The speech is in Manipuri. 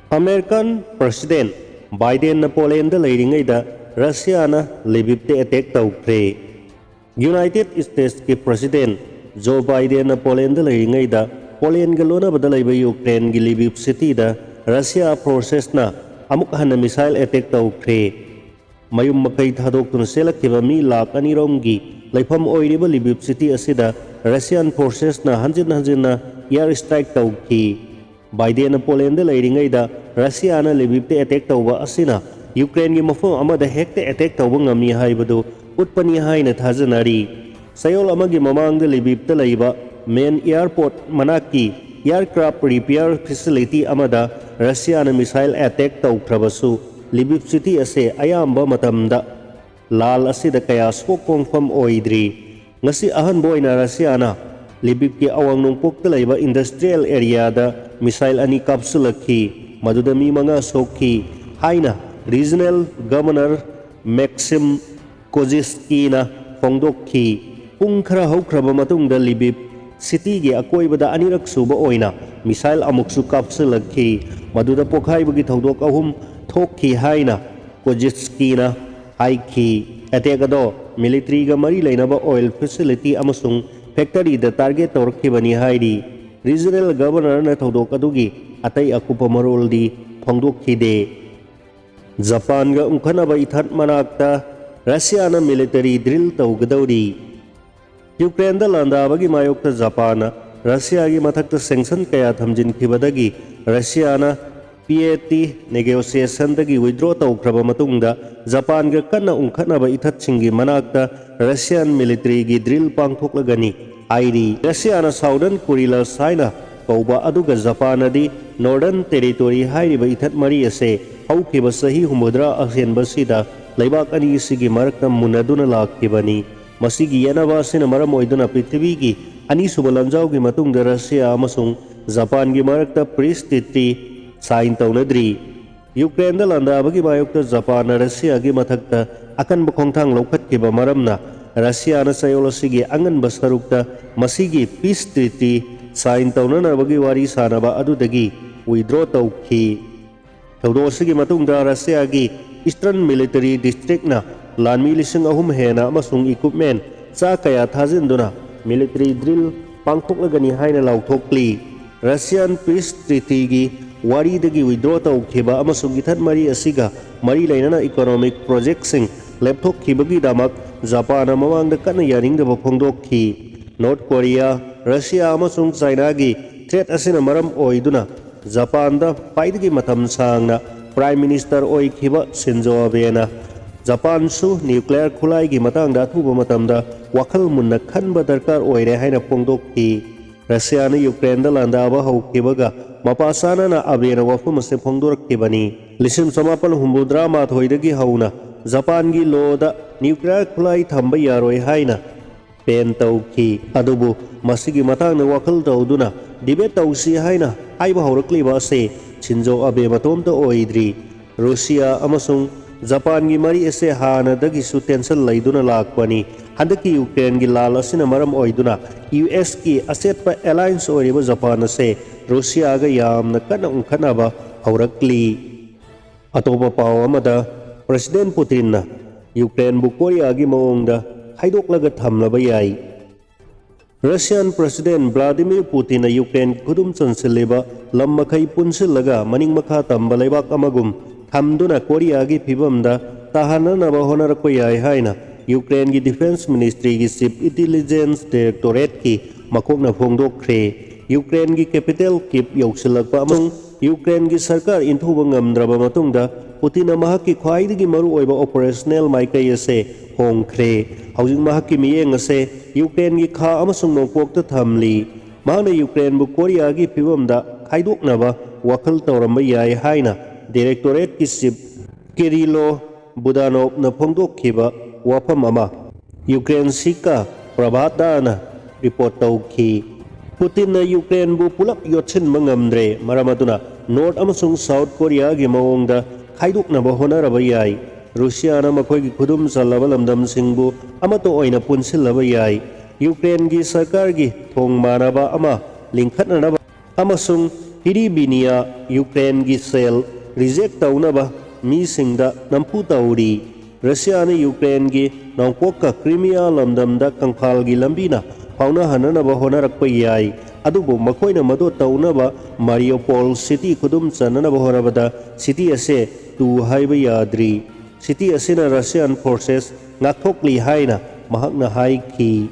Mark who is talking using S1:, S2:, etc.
S1: American President Biden na Poland leiringayda Russia na libibte attack tawkre. United States ki President Joe Biden na Poland leiringayda Poland galona badalay ba Ukraine gi libib city da Russia process na amukhan na missile attack tawkre. Mayum makay thadok tun selak kiba mi lak anirom gi laifam oiriba libib city asida Russian forces na hanjin na air strike tawki. Biden na Poland leiringayda Russia na libibte attack tawba asina Ukraine gi mafum amada hekte attack tawba ngami haibadu utpani haina thajanari. Sayol amagi mamang da libibte laiba main airport manaki aircraft repair facility amada Russia na missile attack tawkrabasu libib city ase ayamba matamda lal asida kaya sokongfam oidri. Ngasi ahan boy na Russia na libib ki awang nungpok talaiba industrial area da missile ani kapsulaki maduda mi mga soki haina regional governor Maxim Koziski na fongdokki pung khara haukraba matung da libib city gi akoibada anirak suba oina missile amuksu kapsulaki maduda pokhai bagi thodok ahum thokki haina Koziski na haiki attack ado military ga mari lainaba oil facility amasung factory da target torkibani hairi regional governor na thodok adugi atai akupa marol di phongdokhide. Japan ga ungkhanaba ithat manakta Russia na military drill tawgadauri. Ukraine da landabagi mayokta Japan Russia gi mathakta sanction kaya thamjinkhibadagi Russia na PAT negotiation dagi withdraw tawkraba matungda Japan ga kanna ungkhanaba ithat singi manakta Russian military gi drill pangthoklagani airi. Russia na Southern Kurila China kauba aduga Japan adi Northern Territory hairiba ithat mari ase haukiba sahi humudra asen basida laibak ani sigi marakta munaduna lakkibani. Masigi yanaba sina maram oiduna prithvi gi ani subalanjau gi matungda Russia amasung Japan gi marakta peace treaty sign tawnadri. Ukraine da landabagi mayokta Japan na Russia gi mathakta akan bakhongthang lokhatkiba maramna Russia na sayolosigi angan basarukta masigi peace treaty sign tawnana bagi wari sanaba adudagi withdraw tawki. Tawdosigi matungda Russia gi Eastern Military District na lanmi lising ahum hena amasung equipment sa kaya thajinduna military drill pangthoklagani haina lauthokli. Russian peace treaty gi wari dagi withdraw tawkhiba amasung ithat mari asiga mari lainana economic projects sing lepthokkibagi damak Japan na mamangda kana yaringdaba phongdokhi. North Korea Russia amasung China gi threat asina maram oiduna Japan da paidagi matam sangna Prime Minister oikhiba Shinzo Abe na Japan su nuclear khulai gi matangda thuba matamda wakhal munna khanba darkar oire haina phongdokhi. Russia na Ukraine da landaba haukibaga mapasana na Abe na wafum ase phongdorakkibani. Lisim samapal humbudra mathoidagi hauna Japan gi loda nuclear khulai thamba yaroi haina pen tawki adubu masigi matangna wakhal tawduna debate tawsi haina aiba haurakliba ase Shinzo Abe matomta oidri. Russia amasung Japan gi mari ase hana dagi su tension laiduna lakpani handaki Ukraine gi lal asina maram oiduna US ki asset pa alliance oiriba Japan ase Russia ga yamna kana ungkhanaba haurakli. Atopa paw amada President Putin na Ukraine bu Korea gi maongda haidoklaga thamlaba yai. Russian President Vladimir Putin na Ukraine kudum chansileba lam makhai punsilaga maning makha tamba leibak amagum thamduna Korea gi phibamda tahananaba honarakpa yai haina Ukraine gi Defense Ministry gi Chief Intelligence Directorate ki makokna phongdokkre. Ukraine gi capital Kyiv yausilakpa among Ukraine gi sarkar inthuba ngamdraba matungda Putin na mahakki khwaidagi maru oiba operational maikai ase hongkhre. Haujing mahakki miyeng ase Ukraine gi kha amasung nongpokta thamli. Mahana Ukraine bu Korea gi phibamda khaidoknaba wakhal tawramba yai haina Directorate ki Chief Kirilo Budanov na phongdokhiba wafam ama Ukraine sika Prabhatana report tawki. Putin na Ukraine bu pulap yotsin mangamdre maramaduna North amasung South Korea gi maongda khaidoknaba honaraba yai. Russia na makhoi gi khudum chalaba lamdam singbu amato oina punsilaba yai. Ukraine gi sarkar gi thongmanaba ama lingkhatnaba amasung ꯏꯔꯤꯕꯤꯅꯤꯌꯥ ꯌꯨꯀ꯭ꯔꯦꯟꯒꯤ ꯁꯦꯜ ꯔꯤꯖꯦꯛ ꯇꯧꯅꯕ ꯃꯤꯁꯤꯡꯗ ꯅꯝꯐꯨ ꯇꯧꯔꯤ꯫ ꯔꯁꯤꯌꯥꯅ ꯌꯨꯀ꯭ꯔꯦꯟꯒꯤ ꯅꯣꯡꯄꯣꯛꯀ ꯀ꯭ꯔꯤꯃꯤꯌꯥ ꯂꯝꯗꯝꯗ ꯀꯪꯐꯥꯜꯒꯤ ꯂꯝꯕꯤꯅ ꯐꯥꯎꯅꯍꯟꯅꯕ ꯍꯣꯠꯅꯔꯛꯄ ꯌꯥꯏ, ꯑꯗꯨꯕꯨ ꯃꯈꯣꯏꯅ ꯃꯗꯨ ꯇꯧꯅꯕ ꯃꯥꯔꯤꯎꯄꯣꯜ ꯁꯤꯇꯤ ꯈꯨꯗꯨꯝ ꯆꯟꯅꯅꯕ ꯍꯣꯠꯅꯕꯗ ꯁꯤꯇꯤ ꯑꯁꯤ ꯇꯨ ꯍꯥꯏꯕ ꯌꯥꯗ꯭ꯔꯤ꯫ ꯁꯤꯇꯤ ꯑꯁꯤꯅ ꯔꯁꯤꯌꯥꯟ ꯐꯣꯔꯁꯦꯁ ꯉꯥꯛꯊꯣꯛꯂꯤ ꯍꯥꯏꯅ ꯃꯍꯥꯛꯅ ꯍꯥꯏꯈꯤ꯫